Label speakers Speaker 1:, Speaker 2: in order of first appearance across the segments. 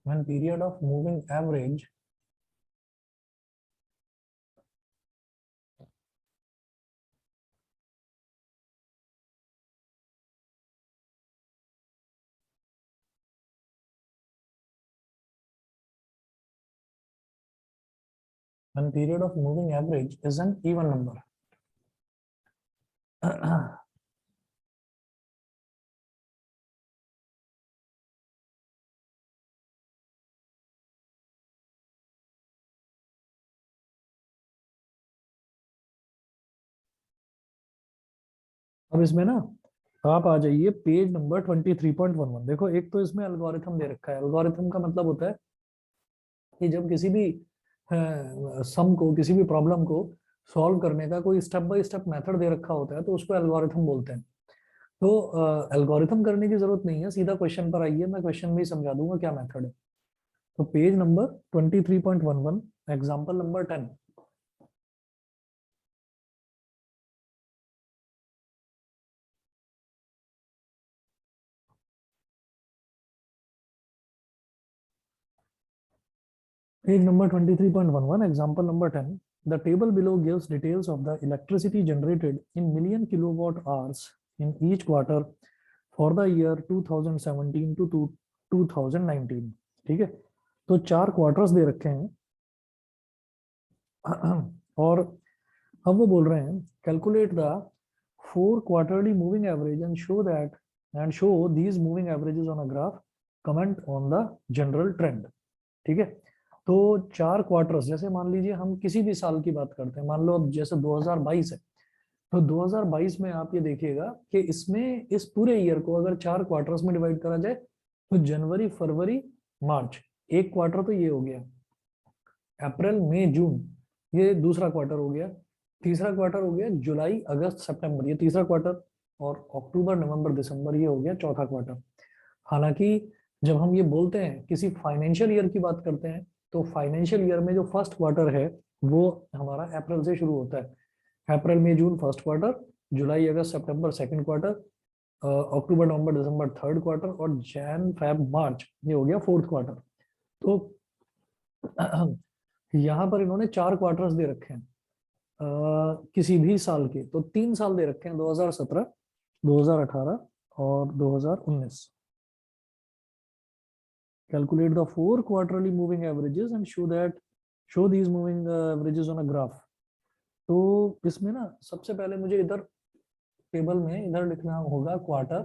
Speaker 1: when period of moving average is an even number. अब इसमें ना आप आ जाइए पेज नंबर 23.11। देखो एक तो इसमें एल्गोरिथम दे रखा है। एल्गोरिथम का मतलब होता है कि जब किसी भी सम को, किसी भी प्रॉब्लम को सॉल्व करने का कोई स्टेप बाय स्टेप मेथड दे रखा होता है तो उसको एल्गोरिथम बोलते हैं। तो एल्गोरिथम करने की जरूरत नहीं है, सीधा क्वेश्चन पर आइए, मैं क्वेश्चन में ही समझा दूंगा क्या मेथड है। तो page number 23.11 example number 10। Page number 23.11, example number 10. The table below gives details of the electricity generated in million kilowatt hours in each quarter for the year 2017 to 2019. ठीक है, तो 4 क्वार्टर्स दे रखे हैं और अब वो बोल रहे हैं calculate the 4 quarterly moving average and show these moving averages on a graph, comment on the general trend. ठीक है, तो 4 क्वार्टर्स, जैसे मान लीजिए हम किसी भी साल की बात करते हैं, मान लो अब जैसे 2022 है, तो 2022 में आप ये देखिएगा कि इसमें इस पूरे ईयर को अगर 4 क्वार्टर्स में डिवाइड करा जाए तो जनवरी फरवरी मार्च एक क्वार्टर तो ये हो गया, अप्रैल मई जून ये दूसरा क्वार्टर हो गया, तीसरा क्वार्टर हो गया जुलाई अगस्त सितंबर ये तीसरा क्वार्टर, और अक्टूबर नवंबर दिसंबर ये हो गया चौथा क्वार्टर। हालांकि जब हम ये बोलते हैं किसी फाइनेंशियल ईयर की बात करते हैं तो फाइनेंशियल ईयर में जो फर्स्ट क्वार्टर है वो हमारा अप्रैल से शुरू होता है। अप्रैल मई जून फर्स्ट क्वार्टर, जुलाई अगस्त सितंबर सेकंड क्वार्टर, अक्टूबर नवंबर दिसंबर थर्ड क्वार्टर और जैन फेब मार्च ये हो गया फोर्थ क्वार्टर। तो यहाँ पर इन्होंने 4 क्वार्टर्स दे रखे हैं किसी भी साल के, तो 3 साल दे रखे हैं 2017, 2018 और 2019। Calculate the 4 quarterly moving averages and show these moving averages on a graph। तो इसमें ना सबसे पहले मुझे इधर टेबल में इधर लिखना होगा क्वार्टर,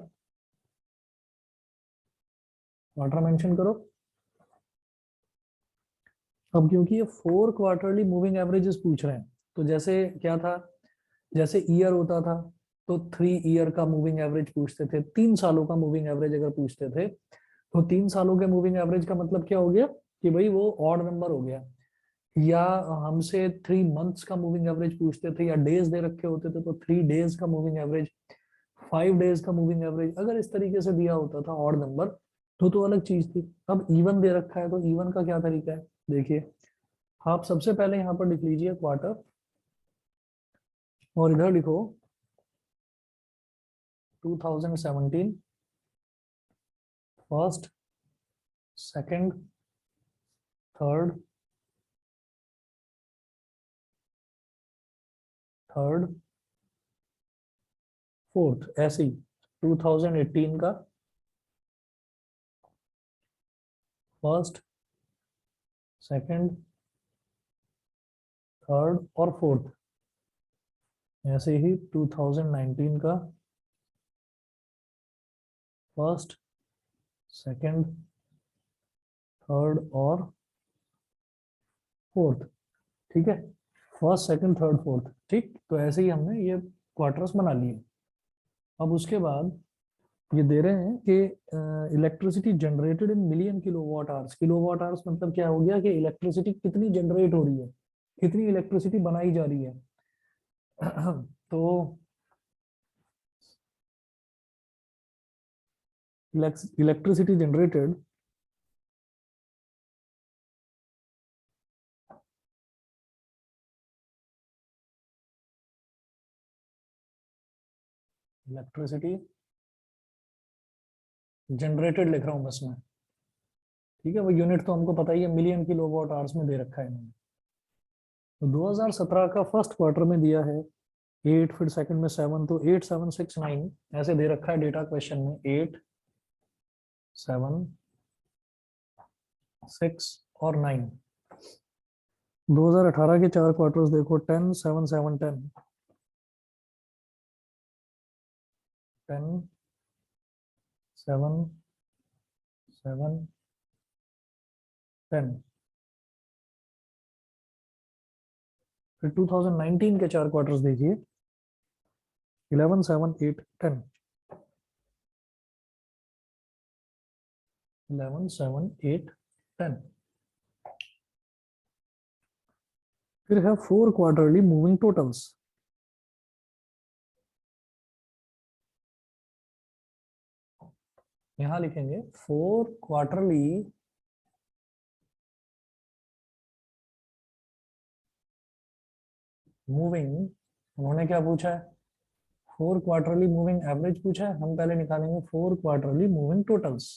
Speaker 1: क्वार्टर मेंशन करो। अब क्योंकि ये 4 क्वार्टरली मूविंग एवरेजेस पूछ रहे हैं तो जैसे क्या था, जैसे ईयर होता था तो 3 ईयर का मूविंग एवरेज पूछते थे, 3 सालों का मूविंग एवरेज अगर पूछते थे तो 3 सालों के मूविंग एवरेज का मतलब क्या हो गया कि भाई वो ऑड नंबर हो गया। या हमसे 3 मंथ्स का मूविंग एवरेज पूछते थे या डेज दे रखे होते थे तो 3 डेज का मूविंग एवरेज, 5 डेज का मूविंग एवरेज, अगर इस तरीके से दिया होता था ऑड नंबर तो अलग चीज थी। अब इवन दे रखा है तो इवन का क्या तरीका है, देखिए आप सबसे पहले यहाँ पर लिख लीजिए क्वार्टर और इधर लिखो 2017 फर्स्ट, सेकंड, थर्ड, फोर्थ, ऐसे ही 2018 का फर्स्ट, सेकंड, थर्ड और फोर्थ, ऐसे ही 2019 का फर्स्ट, सेकंड, थर्ड और फोर्थ। ठीक है, फर्स्ट सेकंड थर्ड फोर्थ, ठीक, तो ऐसे ही हमने ये क्वार्टर्स बना लिए। अब उसके बाद ये दे रहे हैं कि electricity generated in million kilowatt hours. Kilowatt hours मतलब क्या हो गया कि इलेक्ट्रिसिटी कितनी जनरेट हो रही है, कितनी इलेक्ट्रिसिटी बनाई जा रही है। तो इलेक्ट्रिसिटी जनरेटेड इलेक्ट्रिसिटी जनरेटेड लिख रहा हूं बस मैं, ठीक है, वो यूनिट तो हमको पता ही है, मिलियन किलोवाट आवर्स में दे रखा है इन्होंने। तो 2017 का फर्स्ट क्वार्टर में दिया है 8, फिर सेकंड में 7, तो 8769 ऐसे दे रखा है डेटा क्वेश्चन में, 8, 7, 6 और 9। 2018 के 4 क्वार्टर्स देखो, 10, 7, 7, 10, 10, 7, 7, 10। फिर 2019 के 4 क्वार्टर्स देखिए, 11, 7, 8, 10, 11, 7, 8, 10। फिर है 4 क्वार्टरली मूविंग टोटल्स। यहां लिखेंगे 4 क्वार्टरली मूविंग, उन्होंने क्या पूछा है, 4 क्वार्टरली मूविंग एवरेज पूछा है, हम पहले निकालेंगे 4 क्वार्टरली मूविंग टोटल्स।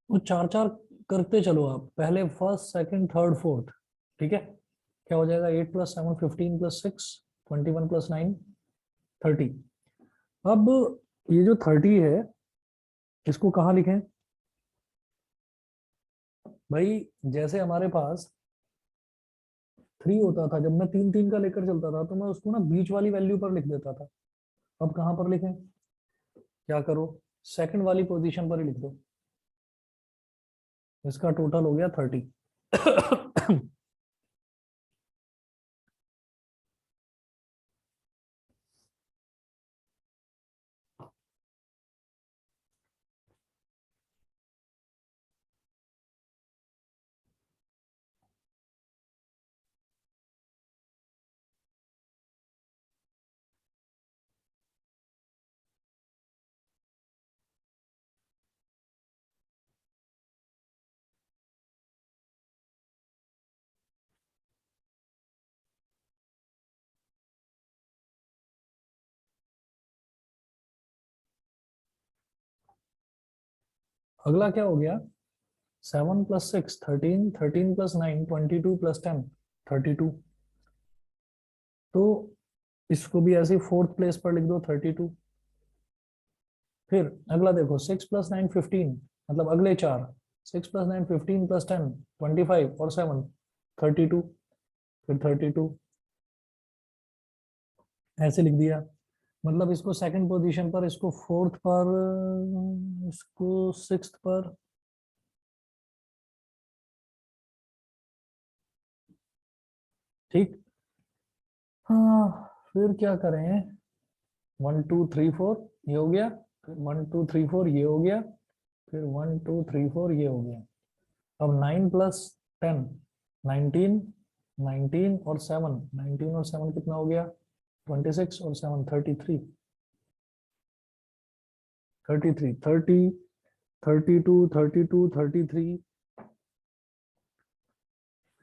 Speaker 1: वो चार चार करते चलो आप, पहले फर्स्ट, सेकंड, थर्ड, फोर्थ। ठीक है, क्या हो जाएगा, 8 + 7, 15 + 6, 21 + 9, 30। अब ये जो 30 है, इसको कहाँ लिखें भाई, जैसे हमारे पास 3 होता था, जब मैं 3 3 का लेकर चलता था तो मैं उसको ना बीच वाली वैल्यू पर लिख देता था। अब कहाँ पर लिखें, क्या करो, सेकंड वाली पोजीशन पर ही लिख दो। इसका टोटल हो गया 30। अगला क्या हो गया, 7 + 6 13, 13 + 9 22 + 10 32। तो इसको भी ऐसे फोर्थ प्लेस पर लिख दो, 32। फिर अगला देखो, 6 + 9 15, मतलब अगले चार, 6 + 9 15 + 10 25 और 7 32। फिर 32 ऐसे लिख दिया, मतलब इसको सेकंड पोजीशन पर, इसको फोर्थ पर, इसको सिक्स्थ पर। ठीक, हाँ, फिर क्या करें, 1 2 3 4 ये हो गया, फिर 1 2 3 4 ये हो गया, फिर 1 2 3 4 ये हो गया। अब 9 + 10 19, 19 और 7, 19 और 7 कितना हो गया, 26 और 7 33, 33 30, 32 32 33।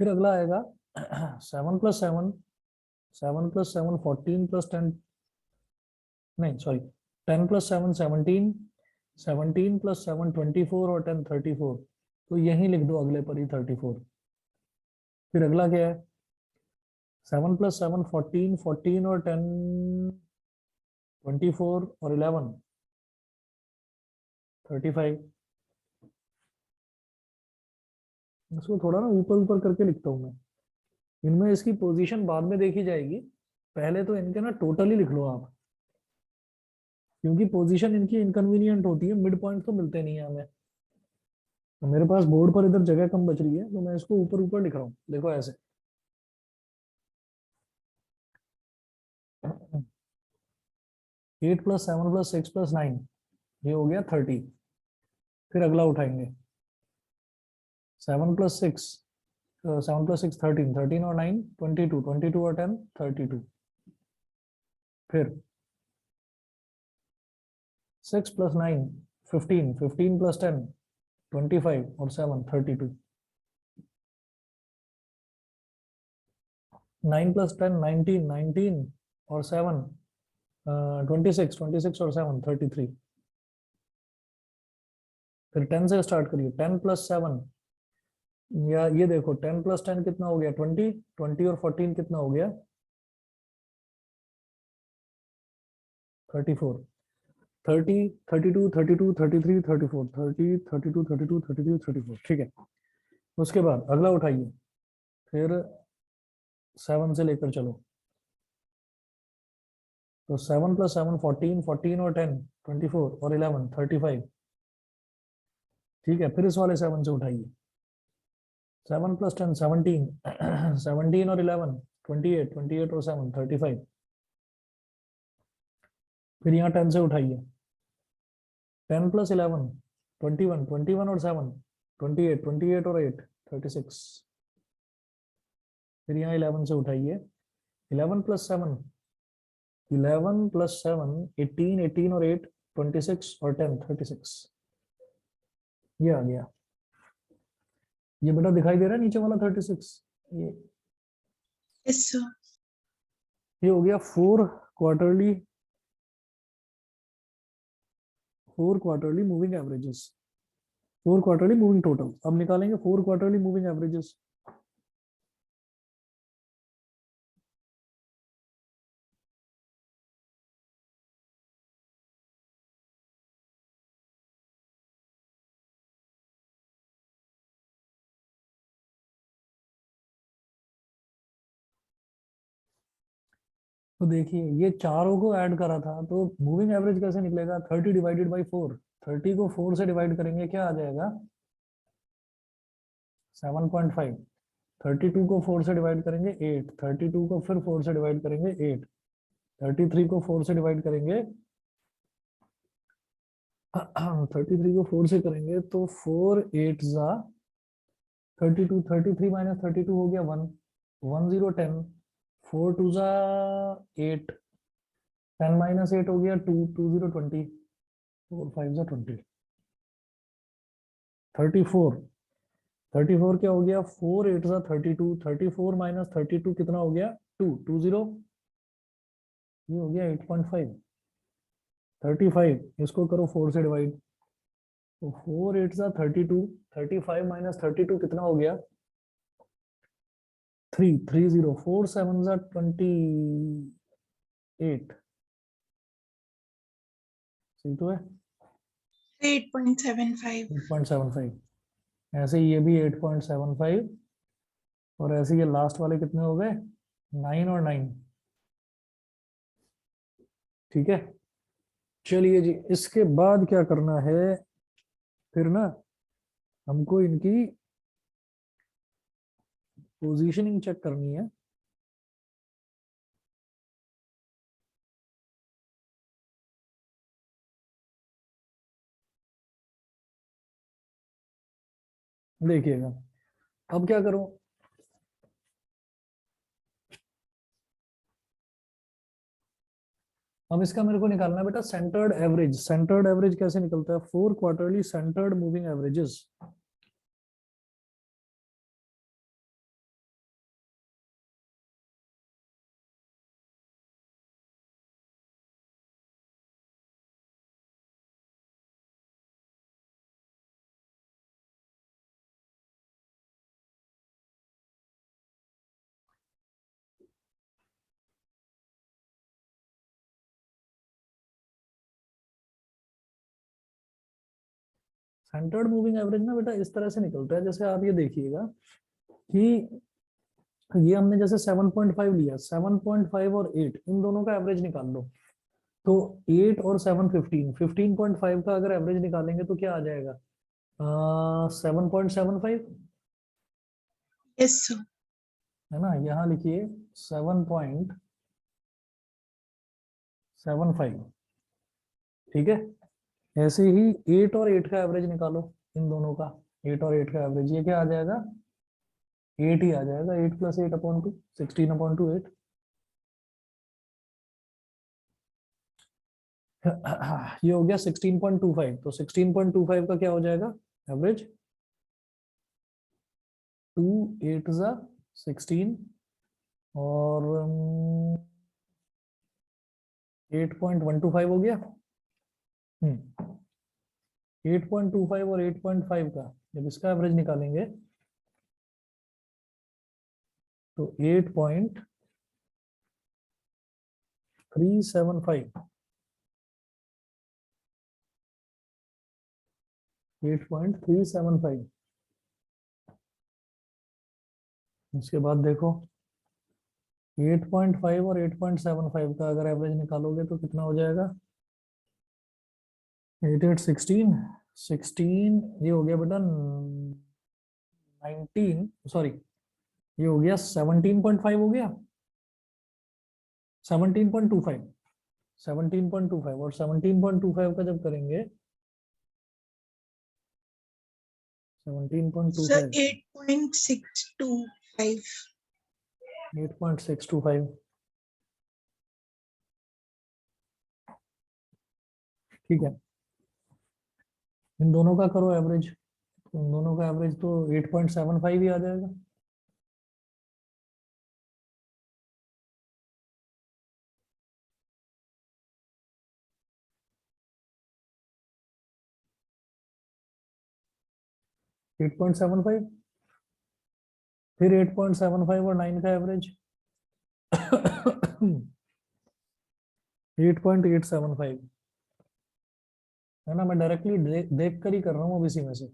Speaker 1: फिर अगला आएगा 7 + 7, 7 + 7 14 + 10, नहीं सॉरी, 10 + 7 17, 17 + 7 24 और 10 34। तो यही लिख दो अगले पर ही 34। फिर अगला क्या है, 7 + 7 14, 14 और 10 24 और 11 35। इसको थोड़ा ना ऊपर ऊपर करके लिखता हूँ मैं, इनमें इसकी पोजीशन बाद में देखी जाएगी, पहले तो इनके ना टोटल ही लिख लो आप, क्योंकि पोजीशन इनकी इनकन्वीनियंट होती है, मिड पॉइंट तो मिलते नहीं है हमें। तो मेरे पास बोर्ड पर इधर जगह कम बच रही है, तो मैं इसको ऊपर ऊपर लिख रहा हूँ, देखो ऐसे। 8 + 7 + 6 + 9 ये हो गया 30। फिर अगला उठाएंगे, 7 + 6, 7 + 6 13, 13 और 9 22, 22 और 10 32। फिर 6 + 9 15, 15 + 10 25 और 7 32। 9 + 10 19, 19 और 7 26, 26 और 7 33। फिर 10 से स्टार्ट करिए, 10 प्लस 7, या ये देखो 10 प्लस 10 कितना हो गया 20, 20 और 14 कितना हो गया 34, 30, 32, 32, 33, 34, 30, 32, 32, 33, 34, ठीक है। उसके बाद अगला उठाइए, फिर 7 से लेकर चलो, तो 7 प्लस 7 14, 14 और 10 24 और 11 35, ठीक है। फिर इस वाले 7 से उठाइए, 7 प्लस 10 17, 17 और 11 28, 28 और 7 35, फिर यहाँ 10 से उठाइए, 10 प्लस 11 21, 21 और 7 28, 28 और 8 36, फिर यहाँ 11 से उठाइए, 11 प्लस 7 11 प्लस 7 18, 18 और 8 26 और 10 36, ये आ गया। ये बेटा दिखाई दे रहा है नीचे वाला 36, ये
Speaker 2: यस सर।
Speaker 1: ये हो गया four quarterly moving averages, 4 quarterly moving total. अब निकालेंगे 4 क्वार्टरली मूविंग एवरेजेस। तो देखिए ये चारों को ऐड करा था, तो मूविंग एवरेज कैसे निकलेगा, 30 डिवाइडेड बाई 4, 30 को 4 से डिवाइड करेंगे क्या आ जाएगा 7.5, 32 को 4 से डिवाइड करेंगे 8, 32 को फिर 4 से डिवाइड करेंगे 8, 33 को 4 से डिवाइड करेंगे 33 को 4 से करेंगे तो 4 8 जा 32, 33 माइनस 32 हो गया 1, 1 0 10, 4 2 जा 8, 10 माइनस 8 हो गया 2, 2 0 20, 4 5 जा 20, 34, 34 क्या हो गया 4 8 जा 32, 34 माइनस 32 कितना हो गया 2, 2 0, ये हो गया 8.5, 35 इसको करो 4 से डिवाइड, तो 4 8 जा 32, 35 माइनस 32 कितना हो गया 3, 3 0, 4 7 जा 28, सही तो है
Speaker 2: 8.75।
Speaker 1: 8.75, ऐसे ये भी 8.75, और ऐसे ये लास्ट वाले कितने हो गए 9 और 9, ठीक है। चलिए जी, इसके बाद क्या करना है, फिर ना हमको इनकी पोजीशनिंग चेक करनी है। देखिएगा अब क्या करूं, अब इसका मेरे को निकालना है बेटा सेंटर्ड एवरेज। सेंटर्ड एवरेज कैसे निकलता है, 4 quarterly centred moving averages. Centred moving average ना बेटा इस तरह से निकलता है, जैसे आप ये देखिएगा कि ये हमने जैसे 7.5 लिया, 7.5 और 8 इन दोनों का एवरेज निकाल लो, तो 8 और 7 15, 15.5 का अगर एवरेज निकालेंगे तो क्या आ जाएगा 7.75,
Speaker 2: यस सर।
Speaker 1: है ना। यहाँ लिखिए 7.75, ठीक है। ऐसे ही 8 और 8 का एवरेज निकालो, इन दोनों का 8 और 8 का एवरेज, ये क्या आ जाएगा 8 ही आ जाएगा, 8 प्लस 8 अपॉन 2, 16 अपॉन 2 8, ये हो गया 16.25, तो 16.25 का क्या हो जाएगा एवरेज, 2 8 जा 16 और 8.125 हो गया। 8.25 और 8.5 का जब इसका एवरेज निकालेंगे तो 8.375 8.375। उसके बाद देखो 8.5 और 8.75 का अगर एवरेज निकालोगे तो कितना हो जाएगा? 8 8 16 16, ये हो गया बेटा 19, सॉरी ये हो गया 17.5 हो गया, 17.25 17.25 और 17.25 का जब करेंगे
Speaker 2: Sir,
Speaker 1: 17.25
Speaker 2: 8.625.
Speaker 1: 8.625 ठीक है। इन दोनों का करो एवरेज, इन दोनों का एवरेज तो 8.75 ही आ जाएगा। एट पॉइंट सेवन फाइव, फिर 8.75 और 9 का एवरेज 8.875 है ना। मैं डायरेक्टली देख कर ही कर रहा हूँ अब इसी में से,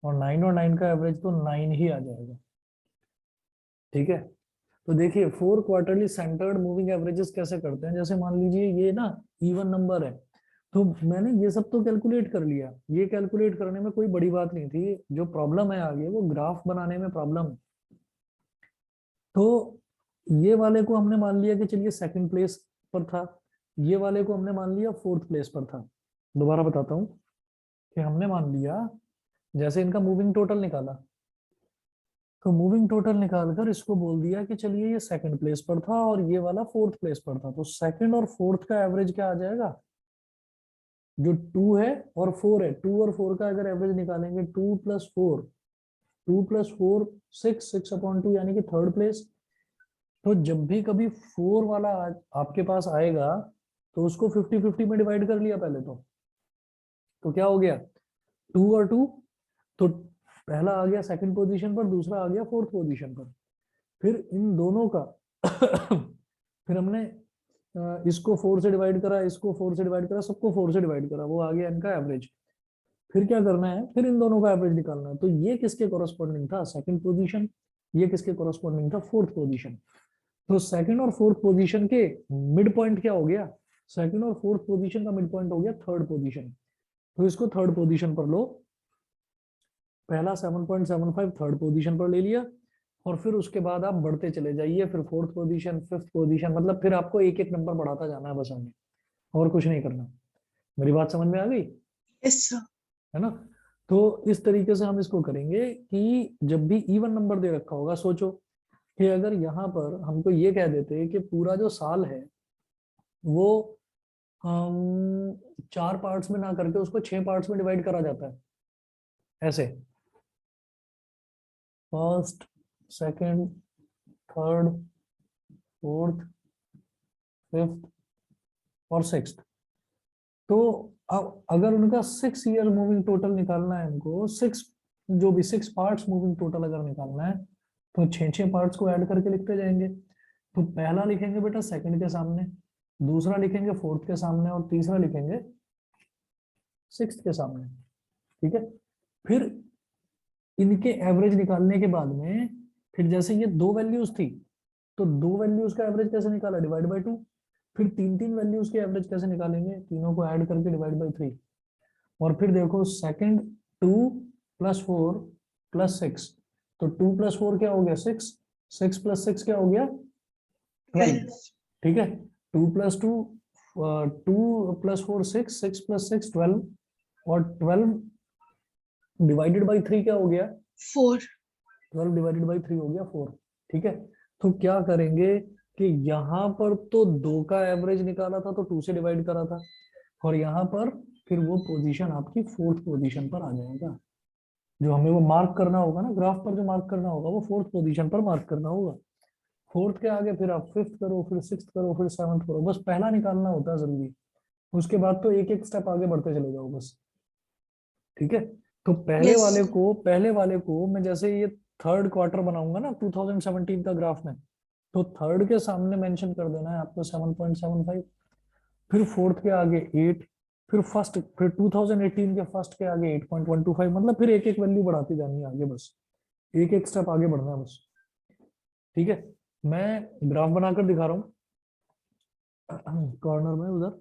Speaker 1: और 9 का एवरेज तो 9 ही आ जाएगा। ठीक है, तो देखिए 4 क्वार्टरली सेंटर्ड मूविंग एवरेजेस कैसे करते हैं। जैसे मान लीजिए ये ना इवन नंबर है, तो मैंने ये सब तो कैलकुलेट कर लिया, ये कैलकुलेट करने में कोई बड़ी बात नहीं थी। जो प्रॉब्लम है आगे वो ग्राफ बनाने में प्रॉब्लम है। तो ये वाले को हमने मान लिया कि चलिए सेकंड प्लेस पर था, ये वाले को हमने मान लिया फोर्थ प्लेस पर था। दोबारा बताता हूँ कि हमने मान लिया, जैसे इनका मूविंग टोटल निकाला, तो मूविंग टोटल निकालकर इसको बोल दिया कि चलिए ये सेकंड प्लेस पर था और ये वाला फोर्थ प्लेस पर था। तो सेकंड और फोर्थ का एवरेज क्या आ जाएगा? जो 2 है और 4 है, 2 और 4 का अगर एवरेज निकालेंगे, 2 प्लस 4, 2 प्लस 4 6, 6/2 यानी कि थर्ड प्लेस। तो जब भी कभी 4 वाला आपके पास आएगा तो उसको 50-50 में डिवाइड कर लिया पहले तो क्या हो गया 2 और 2, तो पहला आ गया सेकंड पोजीशन पर, दूसरा आ गया फोर्थ पोजीशन पर। फिर इन दोनों का फिर हमने इसको 4 से डिवाइड करा, इसको 4 से डिवाइड करा, सबको 4 से डिवाइड करा, वो आ गया इनका एवरेज। फिर क्या करना है, फिर इन दोनों का एवरेज निकालना है। तो ये किसके कोरस्पॉन्डिंग था? Second position. ये किसके कोरस्पॉन्डिंग था? Fourth position. तो सेकंड और फोर्थ पोजीशन के मिड पॉइंट क्या हो गया? सेकंड और फोर्थ पोजीशन का मिड पॉइंट हो गया थर्ड पोजीशन। तो इसको थर्ड पोजीशन पर लो, पहला 7.75 थर्ड पोजीशन पर ले लिया, और फिर उसके बाद आप बढ़ते चले जाइए, फिर फोर्थ पोजीशन, फिफ्थ पोजीशन, मतलब फिर आपको एक एक नंबर बढ़ाता जाना है बस हमें, और कुछ नहीं करना। मेरी बात समझ में आ गई?
Speaker 2: Yes, sir.
Speaker 1: है ना। तो इस तरीके से हम इसको करेंगे कि जब भी इवन नंबर दे रखा होगा, सोचो कि अगर यहाँ पर हमको ये कह देते कि पूरा जो साल है वो हम 4 पार्ट्स में ना करके उसको 6 पार्ट्स में डिवाइड करा जाता है, ऐसे first, second, third, fourth, fifth और सिक्स्थ। तो अब अगर उनका 6 ईयर मूविंग टोटल निकालना है हमको, 6 जो भी 6 पार्ट्स मूविंग टोटल अगर निकालना है, तो 6 पार्ट्स को ऐड करके लिखते जाएंगे। तो पहला लिखेंगे बेटा सेकंड के सामने, दूसरा लिखेंगे फोर्थ के सामने, और तीसरा लिखेंगे सिक्स्थ के सामने। ठीक है, फिर इनके एवरेज निकालने के बाद में, फिर जैसे ये 2 वैल्यूज थी, तो 2 वैल्यूज का एवरेज कैसे निकाला? Divide by 2। फिर 3 वैल्यूज के एवरेज कैसे निकालेंगे? तीनों को ऐड करके डिवाइड बाय 3। और फिर देखो सेकंड 2 प्लस 4 प्लस 6, तो 2 प्लस 4 क्या हो गया? 6, 6 प्लस 6 क्या हो गया? 12।
Speaker 2: 12.
Speaker 1: ठीक है, 2 प्लस 2, 2 प्लस 4 6, 6 प्लस 6 12, और 12 डिवाइडेड बाई 3 क्या हो गया?
Speaker 2: 4.
Speaker 1: 12 डिवाइडेड बाई 3 हो गया 4। ठीक है, तो क्या करेंगे कि यहाँ पर तो 2 का एवरेज निकाला था तो 2 से डिवाइड करा था, और यहाँ पर फिर वो पोजीशन आपकी फोर्थ पोजीशन पर आ जाएगा। जो हमें वो मार्क करना होगा ना, ग्राफ पर जो मार्क करना होगा वो फोर्थ पोजीशन पर मार्क करना होगा। फोर्थ के आगे फिर आप फिफ्थ करो, फिर सिक्स्थ करो, फिर सेवंथ करो, बस पहला निकालना होता है जरूरी। उसके बाद तो एक एक स्टेप आगे बढ़ते चले जाओ बस। ठीक है। तो पहले
Speaker 2: Yes.
Speaker 1: वाले को मैं जैसे ये थर्ड क्वार्टर बनाऊंगा ना 2017 का ग्राफ में, तो थर्ड के सामने मेंशन कर देना है आपको 7.75, फिर फोर्थ के आगे 8, फिर 2018 के फर्स्ट के आगे 8.125, मतलब फिर एक एक वैल्यू बढ़ाती जानी है आगे, बस एक एक स्टेप आगे बढ़ना है बस। ठीक है, मैं ग्राफ बनाकर दिखा रहा हूँ कॉर्नर में उधर।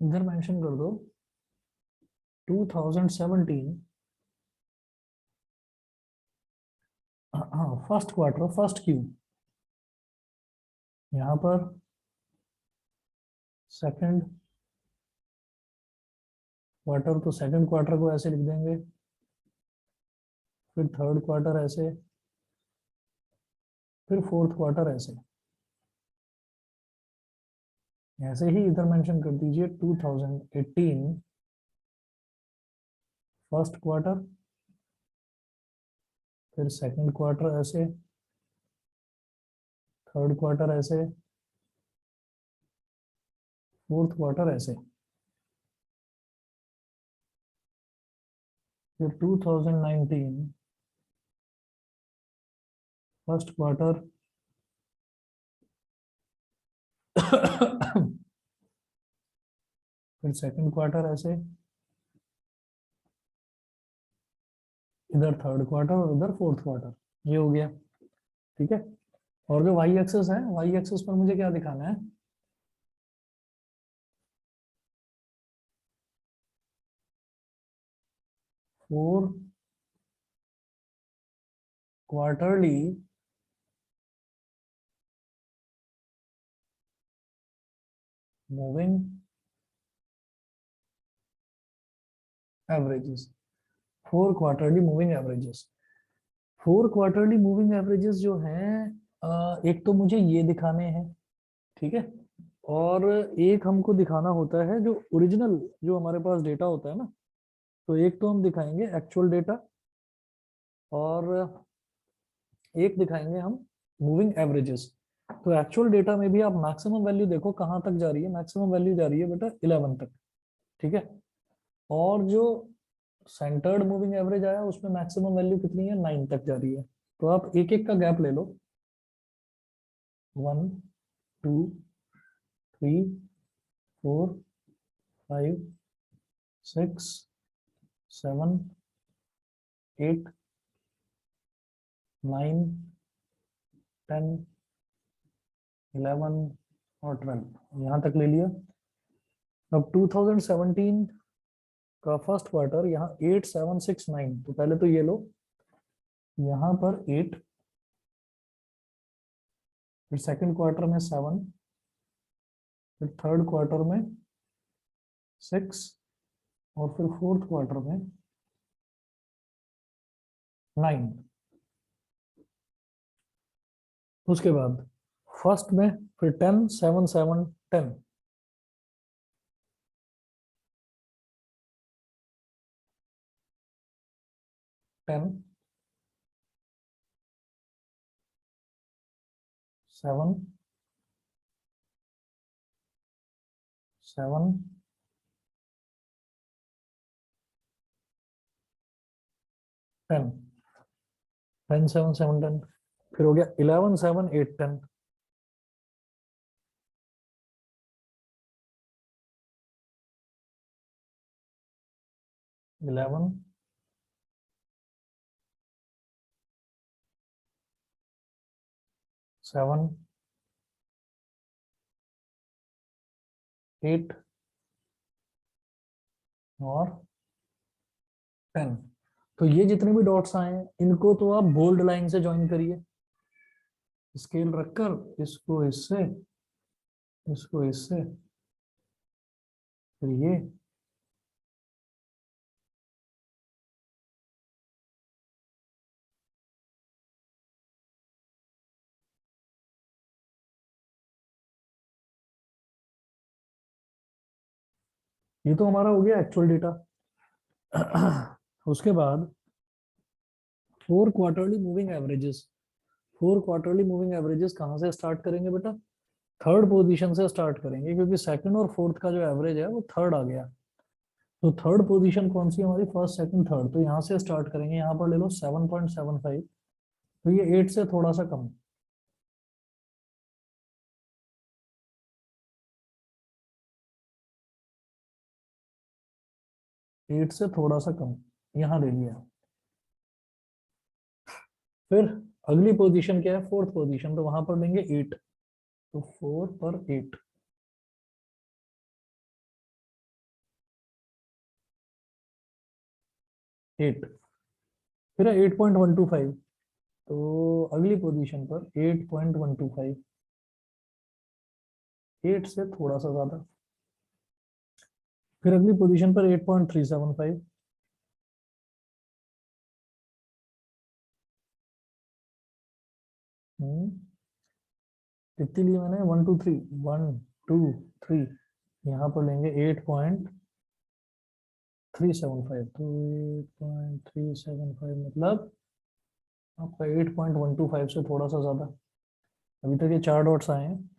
Speaker 1: इधर मेंशन कर दो 2017, हाँ फर्स्ट क्वार्टर फर्स्ट क्यू, यहाँ पर सेकंड क्वार्टर, तो सेकंड क्वार्टर को ऐसे लिख देंगे, फिर थर्ड क्वार्टर ऐसे, फिर फोर्थ क्वार्टर ऐसे। ऐसे ही इधर मेंशन कर दीजिए 2018 फर्स्ट क्वार्टर, फिर सेकंड क्वार्टर ऐसे, थर्ड क्वार्टर ऐसे, फोर्थ क्वार्टर ऐसे, फिर 2019 फर्स्ट क्वार्टर फिर सेकंड क्वार्टर ऐसे, इधर थर्ड क्वार्टर और इधर फोर्थ क्वार्टर, ये हो गया। ठीक है, और जो वाई एक्सेस है, वाई एक्सेस पर मुझे क्या दिखाना है, four quarterly moving averages, four quarterly moving averages. Four quarterly moving averages जो हैं, एक तो मुझे ये दिखाने हैं, ठीक है, और एक हमको दिखाना होता है जो ओरिजिनल, जो हमारे पास डेटा होता है ना, तो एक तो हम दिखाएंगे एक्चुअल डेटा, और एक दिखाएंगे हम मूविंग एवरेजेस। तो एक्चुअल डेटा में भी आप मैक्सिमम वैल्यू देखो कहाँ तक जा रही है, मैक्सिमम वैल्यू जा रही है बेटा 11 तक। ठीक है, और जो सेंटर्ड मूविंग एवरेज आया उसमें मैक्सिमम वैल्यू कितनी है, 9 तक जा रही है। तो आप एक एक का गैप ले लो, 1 2 3 4 5 6 7 8 9 10 11 और 12, यहाँ तक ले लिया। अब 2017 का फर्स्ट क्वार्टर, यहाँ 8 7 6 9, तो पहले तो ये लो, यहाँ पर 8, फिर सेकंड क्वार्टर में 7, फिर थर्ड क्वार्टर में 6, और फिर फोर्थ क्वार्टर में 9। उसके बाद फर्स्ट में फिर 10 7 7 10 10 7 7 10 10 7 7 10 फिर हो गया 11 7 8 10 11 7 8 और 10। तो ये जितने भी डॉट्स आए हैं इनको तो आप बोल्ड लाइन से ज्वाइन करिए, स्केल रखकर इसको इससे, इसको इससे, फिर ये तो हमारा हो गया एक्चुअल डेटा। उसके बाद 4 quarterly moving averages. 4 quarterly moving averages कहाँ से स्टार्ट करेंगे बेटा? थर्ड पोजीशन से स्टार्ट करेंगे, क्योंकि सेकंड और फोर्थ का जो एवरेज है वो थर्ड आ गया। तो थर्ड पोजीशन कौन सी है हमारी? First second third. तो यहाँ से स्टार्ट करेंगे, यहाँ पर ले लो 7.75, तो ये 8 से थोड़ा सा कम, 8 से थोड़ा सा कम यहाँ ले लिया। फिर अगली पोजीशन क्या है? फोर्थ पोजीशन, तो वहां पर लेंगे 8, तो 4 पर 8, 8 फिर 8.125, तो अगली पोजीशन पर 8.125, 8 से थोड़ा सा ज्यादा। फिर अगली पोजीशन पर 8.375, कितनी ली मैंने? 1 2 3, 1 2 3, यहाँ पर लेंगे 8.375, तो 8.375 मतलब आपका 8.125 से थोड़ा सा ज्यादा। अभी तक ये 4 डॉट्स आए हैं,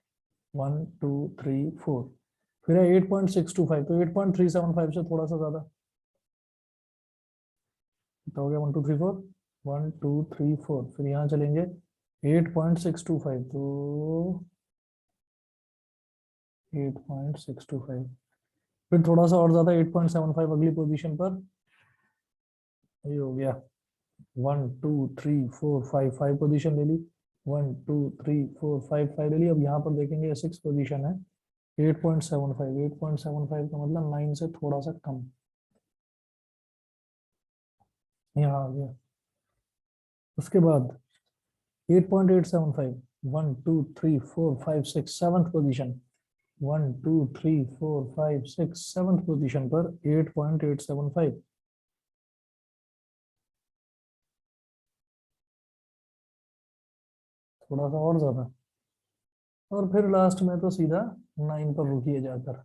Speaker 1: 1 2 3 4, फिर है 8.625, तो 8.375 से थोड़ा सा ज्यादा। तो हो गया 1 2 3 4, 1 2 3 4, फिर यहाँ चलेंगे 8.625, तो 8.625, फिर थोड़ा सा और ज्यादा 8.75 अगली पोजीशन पर। ये हो गया 1 2 3 4 5, 5 पोजीशन ले ली, 1 2 3 4 5, 5 ले ली। अब यहाँ पर देखेंगे 6 पोजीशन है, 8.75, 8.75 का मतलब 9 से थोड़ा सा कम, यहाँ आ गया। उसके बाद 8.875, 1 2 3 4 5 6, सेवंथ पोजीशन, 1 2 3 4 5 6, सेवंथ पोजीशन पर 8.875, थोड़ा सा और ज्यादा। और फिर लास्ट में तो सीधा 9 पर रुकिए जाकर।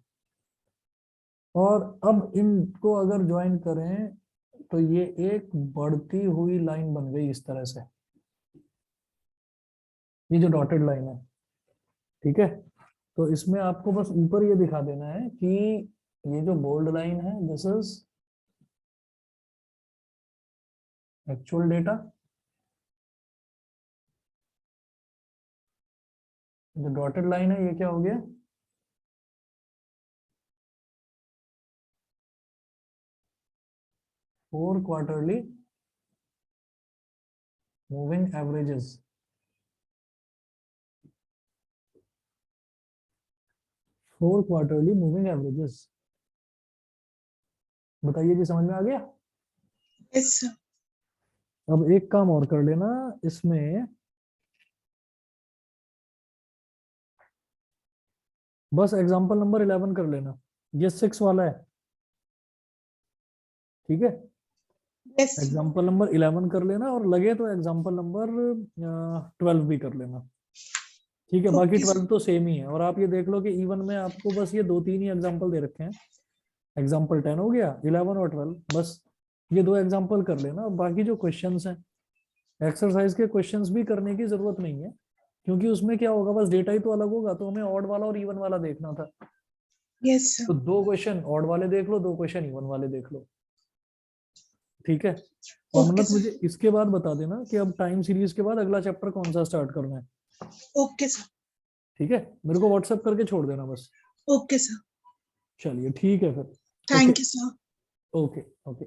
Speaker 1: और अब इनको अगर ज्वाइन करें तो ये एक बढ़ती हुई लाइन बन गई इस तरह से, ये जो डॉटेड लाइन है, ठीक है। तो इसमें आपको बस ऊपर ये दिखा देना है कि ये जो बोल्ड लाइन है दिस इज एक्चुअल डेटा, जो डॉटेड लाइन है ये क्या हो गया? Four quarterly moving averages, 4 quarterly moving averages. बताइए जी, समझ में आ गया?
Speaker 2: Yes, sir.
Speaker 1: अब एक काम और कर लेना इसमें, बस एग्जांपल नंबर 11 कर लेना, ये 6 वाला है, ठीक है।
Speaker 2: Yes, sir.
Speaker 1: एग्जाम्पल नंबर 11 कर लेना, और लगे तो एग्जाम्पल नंबर 12 भी कर लेना। ठीक है, बाकी
Speaker 2: Okay, sir.
Speaker 1: 12 तो सेम ही है। और आप ये देख लो कि इवन में आपको बस ये 2-3 ही एग्जांपल दे रखे हैं। एग्जांपल 10 हो गया, 11 और 12, बस ये 2 एग्जांपल कर लेना। बाकी जो क्वेश्चंस हैं, एक्सरसाइज के क्वेश्चंस भी करने की जरूरत नहीं है, क्योंकि उसमें क्या होगा, बस डेटा ही तो अलग होगा। तो हमें ऑड वाला और इवन वाला देखना था,
Speaker 2: Yes, sir.
Speaker 1: तो 2 क्वेश्चन ऑड वाले देख लो, 2 क्वेश्चन इवन वाले देख लो। ठीक है। और
Speaker 2: Okay,
Speaker 1: मतलब
Speaker 2: sir.
Speaker 1: मुझे इसके बाद बता देना कि अब टाइम सीरीज के बाद अगला चैप्टर कौन सा स्टार्ट करना है।
Speaker 2: Okay, sir.
Speaker 1: ठीक है, मेरे को व्हाट्सएप करके छोड़ देना बस।
Speaker 2: Okay, sir.
Speaker 1: चलिए ठीक है फिर। Okay.
Speaker 2: Thank you, sir.
Speaker 1: Okay. Okay.